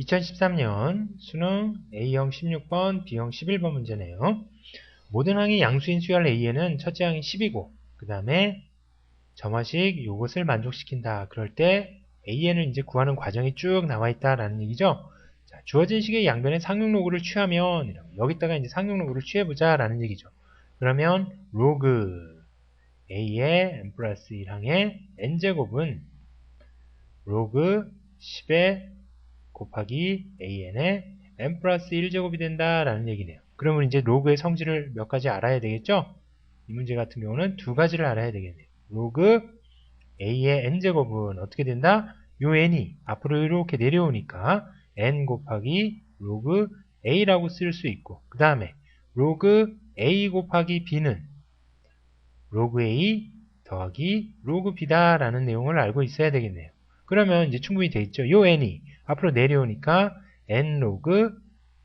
2013년 수능 A형 16번, B형 11번 문제네요. 모든 항이 양수인 수열 A에는 첫째 항이 10이고 그 다음에 점화식 요것을 만족시킨다. 그럴 때 A에는 이제 구하는 과정이 쭉 나와 있다라는 얘기죠. 자, 주어진 식의 양변에 상용로그를 취하면 여기다가 이제 상용로그를 취해보자 라는 얘기죠. 그러면 로그 A의 n 플러스 1항의 n제곱은 로그 10의 곱하기 an의 n 플러스 1제곱이 된다라는 얘기네요. 그러면 이제 로그의 성질을 몇 가지 알아야 되겠죠? 이 문제 같은 경우는 두 가지를 알아야 되겠네요. 로그 a의 n제곱은 어떻게 된다? 요 n이 앞으로 이렇게 내려오니까 n 곱하기 로그 a라고 쓸 수 있고 그 다음에 로그 a 곱하기 b는 로그 a 더하기 로그 b다 라는 내용을 알고 있어야 되겠네요. 그러면 이제 충분히 돼 있죠. 요 n이 앞으로 내려오니까 n 로그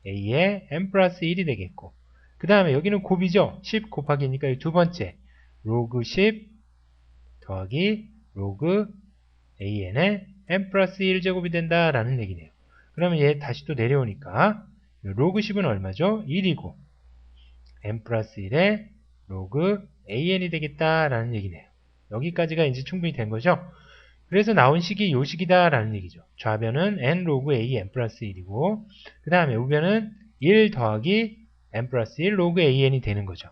a의 n 플러스 1이 되겠고 그 다음에 여기는 곱이죠. 10 곱하기니까 두 번째 로그 10 더하기 로그 an의 n 플러스 1제곱이 된다라는 얘기네요. 그러면 얘 다시 또 내려오니까 로그 10은 얼마죠? 1이고 n 플러스 1의 로그 an이 되겠다라는 얘기네요. 여기까지가 이제 충분히 된 거죠. 그래서 나온 식이 요 식이다라는 얘기죠. 좌변은 n 로그 a n 플러스 1이고 그 다음에 우변은 1 더하기 n 플러스 1 로그 an이 되는 거죠.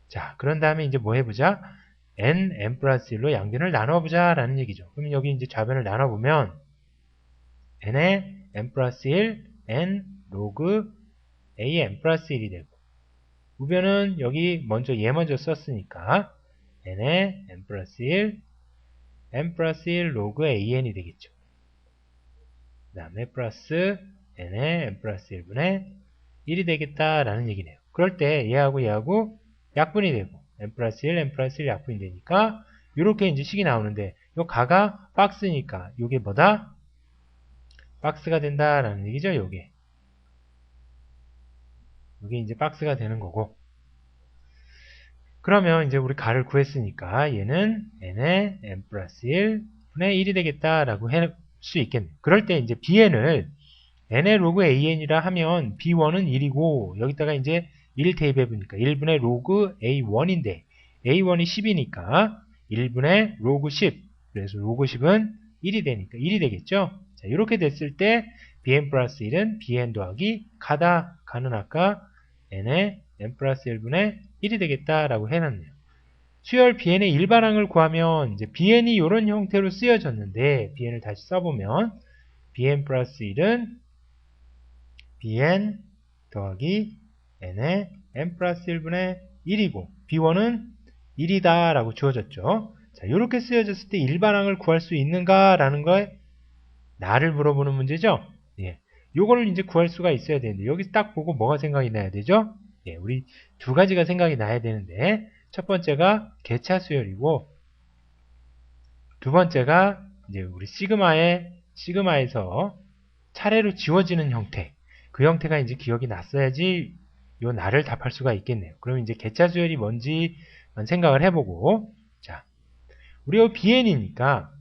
자, 그런 다음에 이제 뭐 해보자? n 플러스 1로 양변을 나눠보자 라는 얘기죠. 그러면 여기 이제 좌변을 나눠보면 n의 n 플러스 1 n 로그 a n 플러스 1이 되고 우변은 여기 얘 먼저 썼으니까 n의 n 플러스 1 n 플러스 1 로그 an이 되겠죠. 그 다음에 플러스 n의 n 플러스 1분의 1이 되겠다라는 얘기네요. 그럴 때 얘하고 약분이 되고 n 플러스 1, n 플러스 1 약분이 되니까 이렇게 이제 식이 나오는데 요 가가 박스니까 요게 뭐다? 박스가 된다라는 얘기죠. 요게 이제 박스가 되는 거고 그러면 이제 우리 가를 구했으니까 얘는 n의 n 플러스 1분의 1이 되겠다라고 할 수 있겠네요. 그럴 때 이제 bn을 n의 로그 an이라 하면 b1은 1이고 여기다가 이제 1 대입해보니까 1분의 로그 a1인데 a1이 10이니까 1분의 로그 10 그래서 로그 10은 1이 되니까 1이 되겠죠. 자, 이렇게 됐을 때 bn 플러스 1은 bn 더하기 가다. 가는 아까 n의 n 플러스 1분의 1이 되겠다라고 해놨네요. 수열 bn의 일반항을 구하면 이제 bn이 이런 형태로 쓰여졌는데 bn을 다시 써보면 bn 플러스 1은 bn 더하기 n의 n 플러스 1분의 1이고 b1은 1이다 라고 주어졌죠. 자, 이렇게 쓰여졌을 때 일반항을 구할 수 있는가 라는 거에 나를 물어보는 문제죠. 예, 요거를 이제 구할 수가 있어야 되는데 여기 딱 보고 뭐가 생각이 나야 되죠? 예, 우리 두 가지가 생각이 나야 되는데 첫 번째가 개차 수열이고 두 번째가 이제 우리 시그마에서 차례로 지워지는 형태 그 형태가 이제 기억이 났어야지 요 나를 답할 수가 있겠네요. 그럼 이제 개차 수열이 뭔지만 생각을 해보고 자, 우리가 bn이니까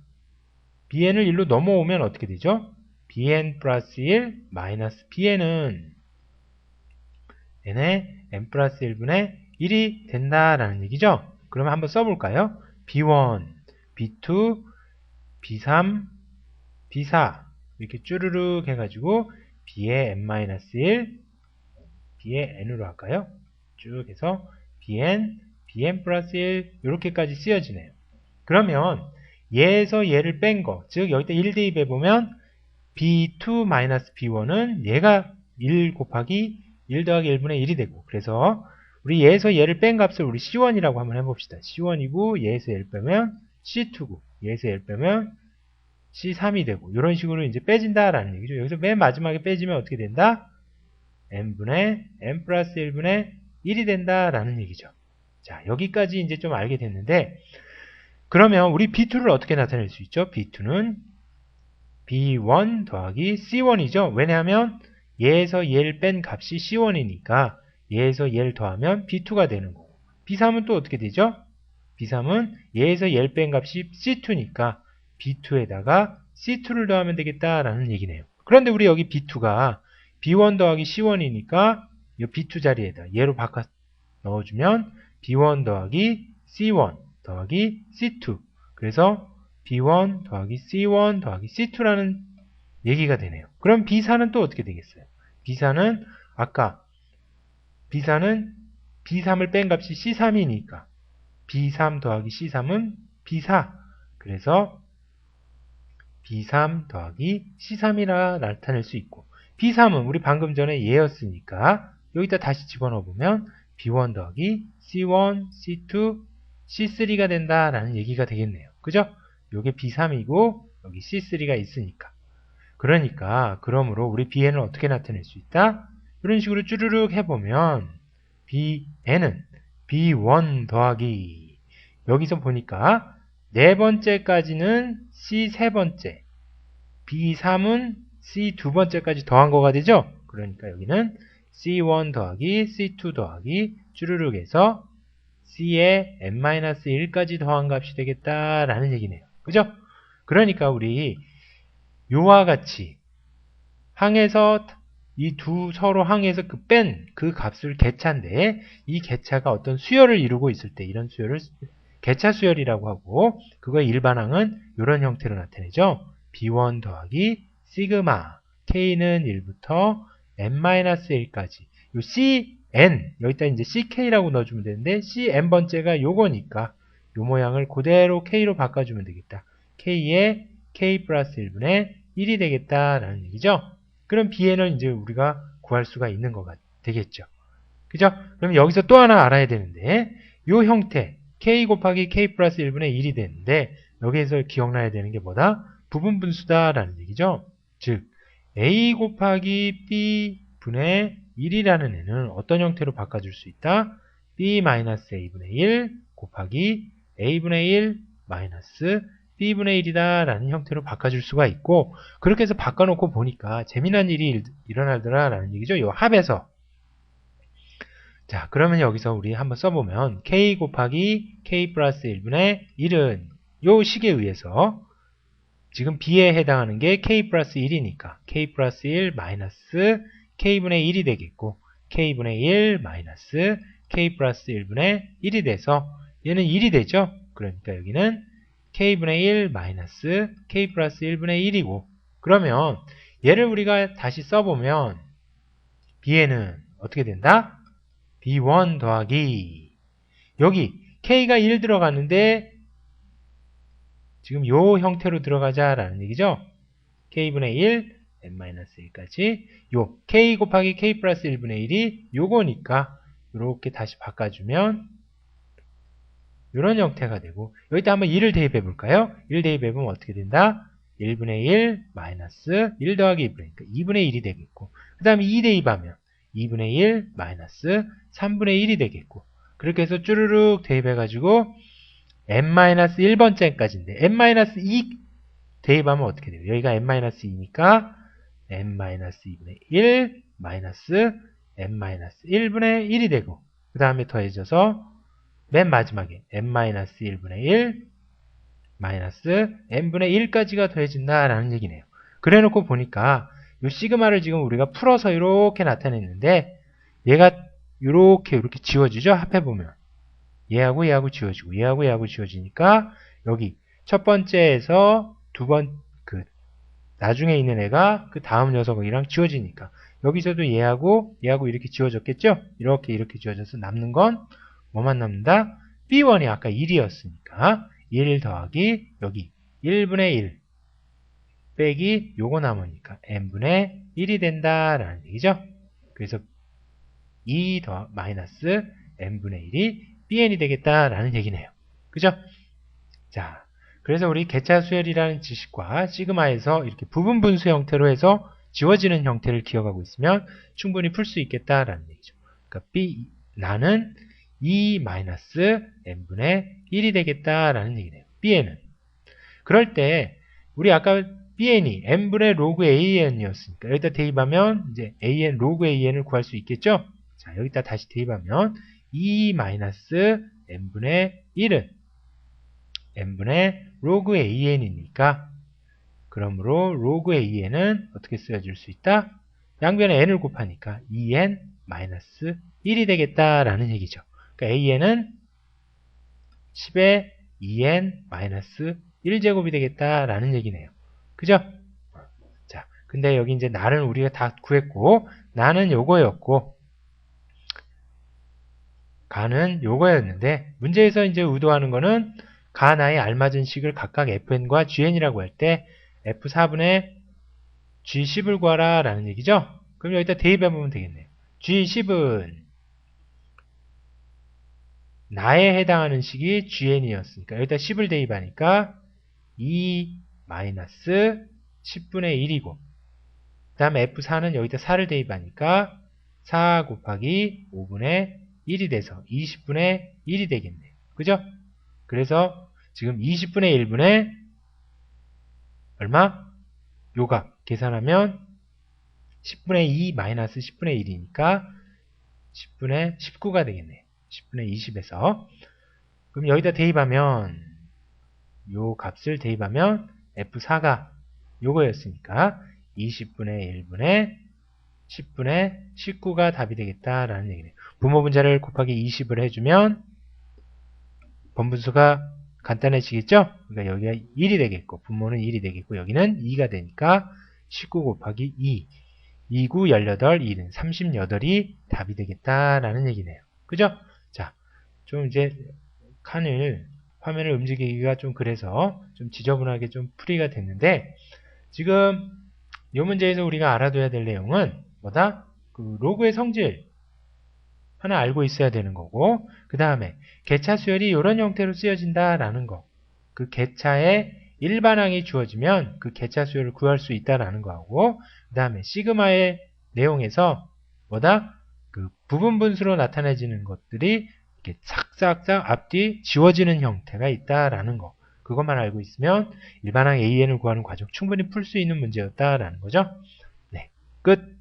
bn을 1로 넘어오면 어떻게 되죠? bn 플러스 1 마이너스 bn은 n의 n 플러스 1분의 1이 된다라는 얘기죠. 그러면 한번 써볼까요? b1, b2, b3, b4 이렇게 쭈르륵 해가지고 b의 n-1, b의 n으로 할까요? 쭉 해서 bn, bn 플러스 1 이렇게까지 쓰여지네요. 그러면 얘에서 얘를 뺀 거, 즉 여기다 1 대입해보면 b2-b1은 얘가 1 곱하기 1 더하기 1분의 1이 되고 그래서 우리 얘에서 얘를 뺀 값을 우리 C1이라고 한번 해봅시다. C1이고 얘에서 얘를 빼면 C2고 얘에서 얘를 빼면 C3이 되고 이런 식으로 이제 빼진다라는 얘기죠. 여기서 맨 마지막에 빼지면 어떻게 된다? n분의 n 플러스 1분의 1이 된다라는 얘기죠. 자, 여기까지 이제 좀 알게 됐는데 그러면 우리 B2를 어떻게 나타낼 수 있죠? B2는 B1 더하기 C1이죠. 왜냐하면 얘에서 얘를 뺀 값이 C1이니까 얘에서 얘를 더하면 B2가 되는 거고 B3은 또 어떻게 되죠? B3은 얘에서 얘를 뺀 값이 C2니까 B2에다가 C2를 더하면 되겠다라는 얘기네요. 그런데 우리 여기 B2가 B1 더하기 C1이니까 이 B2 자리에다 얘로 바꿔 넣어주면 B1 더하기 C1 더하기 C2. 그래서 B1 더하기 C1 더하기 C2라는 얘기가 되네요. 그럼 B4는 또 어떻게 되겠어요? B4는 아까 B4는 B3을 뺀 값이 C3이니까 B3 더하기 C3은 B4. 그래서 B3 더하기 C3이라 나타낼 수 있고, B3은 우리 방금 전에 얘였으니까 여기다 다시 집어넣어 보면 B1 더하기 C1, C2, C3가 된다라는 얘기가 되겠네요. 그죠? 요게 B3이고 여기 C3가 있으니까. 그러니까 그러므로 우리 Bn을 어떻게 나타낼 수 있다? 이런 식으로 쭈르륵 해보면 Bn은 B1 더하기, 여기서 보니까 네 번째까지는 C 세 번째, B3은 C 두 번째까지 더한 거가 되죠? 그러니까 여기는 C1 더하기 C2 더하기 쭈르륵 해서 C에 n-1까지 더한 값이 되겠다라는 얘기네요. 그죠? 그러니까 우리 요와 같이 항에서 이 두 서로 항에서 뺀 그 값을 계차인데, 이 계차가 어떤 수열을 이루고 있을 때 이런 수열을 계차 수열이라고 하고, 그거의 일반항은 이런 형태로 나타내죠. B1 더하기 시그마 K는 1부터 n-1까지 요 Cn, 여기다 이제 CK라고 넣어주면 되는데 Cn 번째가 요거니까 요 모양을 그대로 K로 바꿔주면 되겠다. K에 K 플러스 1분의 1이 되겠다라는 얘기죠. 그럼 Bn을 이제 우리가 구할 수가 있는 거가 되겠죠. 그죠? 그럼 여기서 또 하나 알아야 되는데, 요 형태 K 곱하기 K 플러스 1분의 1이 되는데, 여기에서 기억나야 되는 게 뭐다? 부분 분수다라는 얘기죠. 즉 A 곱하기 B 분의 1이라는 애는 어떤 형태로 바꿔줄 수 있다? B-A분의 1 곱하기 A분의 1 마이너스 B분의 1이다 라는 형태로 바꿔줄 수가 있고, 그렇게 해서 바꿔놓고 보니까 재미난 일이 일어나더라 라는 얘기죠. 요 합에서. 자, 그러면 여기서 우리 한번 써보면 K 곱하기 K 플러스 1분의 1은 요 식에 의해서 지금 B에 해당하는 게 K 플러스 1이니까 K 플러스 1 마이너스 K분의 1이 되겠고, K분의 1 마이너스 K 플러스 1분의 1이 돼서 얘는 1이 되죠. 그러니까 여기는 K분의 1 마이너스 K 플러스 1분의 1이고, 그러면 얘를 우리가 다시 써보면 B에는 어떻게 된다? B1 더하기, 여기 K가 1 들어갔는데 지금 요 형태로 들어가자라는 얘기죠. K분의 1, n-1까지 요 K 곱하기 K 플러스 1분의 1이 요거니까 이렇게 다시 바꿔주면 이런 형태가 되고, 여기다 한번 1을 대입해 볼까요? 1 대입해 보면 어떻게 된다? 1분의 1 마이너스 1 더하기 2분의 1, 그러니까 2분의 1이 되겠고, 그 다음에 2 대입하면 2분의 1 마이너스 3분의 1이 되겠고, 그렇게 해서 쭈르륵 대입해가지고 n-1번째까지인데 n-2 대입하면 어떻게 돼요? 여기가 n-2니까 n-2분의 1 마이너스 n-1분의 1이 되고, 그 다음에 더해져서 맨 마지막에 n-1분의 1 마이너스 n분의 1까지가 더해진다라는 얘기네요. 그래 놓고 보니까 이 시그마를 지금 우리가 풀어서 이렇게 나타냈는데, 얘가 이렇게 지워지죠? 합해보면 얘하고 얘하고 지워지고 얘하고 얘하고 지워지니까 여기 첫 번째에서 나중에 있는 애가 그 다음 녀석이랑 지워지니까 여기서도 얘하고 얘하고 이렇게 지워졌겠죠? 이렇게 지워져서 남는 건 뭐만 남는다? B1이 아까 1이었으니까 1 더하기 여기 1분의 1 빼기 요거 남으니까 n분의 1이 된다라는 얘기죠. 그래서 2 더 마이너스 n분의 1이 bn이 되겠다라는 얘기네요. 그죠? 자, 그래서 우리 계차 수열이라는 지식과 시그마에서 이렇게 부분 분수 형태로 해서 지워지는 형태를 기억하고 있으면 충분히 풀 수 있겠다라는 얘기죠. 그러니까 나는 2 마이너스 n분의 1이 되겠다라는 얘기네요. bn은. 그럴 때 우리 아까 bn이 n분의 로그 an이었으니까 여기다 대입하면 이제 an 로그 an을 구할 수 있겠죠? 자, 여기다 다시 대입하면 2 마이너스 n분의 1은 n분의 로그 an이니까 그러므로 로그 AN은 어떻게 쓰여질 수 있다? 양변에 n을 곱하니까 2n-1이 되겠다라는 얘기죠. 그러니까 AN은 10의 2n-1제곱이 되겠다라는 얘기네요. 그죠? 자, 근데 여기 이제 나는 우리가 다 구했고, 나는 요거였고, 가는 요거였는데, 문제에서 이제 의도하는 거는 가, 나에 알맞은 식을 각각 fn과 gn이라고 할 때 f4분의 g10을 구하라 라는 얘기죠. 그럼 여기다 대입해보면 되겠네요. g10은 나에 해당하는 식이 gn이었으니까 여기다 10을 대입하니까 2-10분의 1이고, 그 다음에 f4는 여기다 4를 대입하니까 4 곱하기 5분의 1이 돼서 20분의 1이 되겠네요. 그죠? 그래서 지금 20분의 1분의 얼마? 요값 계산하면 10분의 2 마이너스 10분의 1이니까 10분의 19가 되겠네요. 10분의 20에서. 그럼 여기다 대입하면 요 값을 대입하면 F4가 요거였으니까 20분의 1분의 10분의 19가 답이 되겠다라는 얘기네요. 분모 분자를 곱하기 20을 해주면 번분수가 간단해지겠죠? 그러니까 여기가 1이 되겠고, 분모는 1이 되겠고, 여기는 2가 되니까 19 곱하기 2. 2, 9, 18, 2는 38이 답이 되겠다라는 얘기네요. 그죠? 자, 좀 이제 화면을 움직이기가 좀 그래서 좀 지저분하게 좀 풀이가 됐는데, 지금 이 문제에서 우리가 알아둬야 될 내용은 뭐다? 그 로그의 성질 하나 알고 있어야 되는 거고, 그 다음에 개차 수열이 이런 형태로 쓰여진다라는 거. 그 개차에 일반항이 주어지면 그 개차 수열을 구할 수 있다라는 거하고, 그 다음에 시그마의 내용에서 뭐다? 그 부분 분수로 나타내지는 것들이 이렇게 싹싹싹 앞뒤 지워지는 형태가 있다라는 거. 그것만 알고 있으면 일반항 AN을 구하는 과정 충분히 풀 수 있는 문제였다라는 거죠. 네, 끝.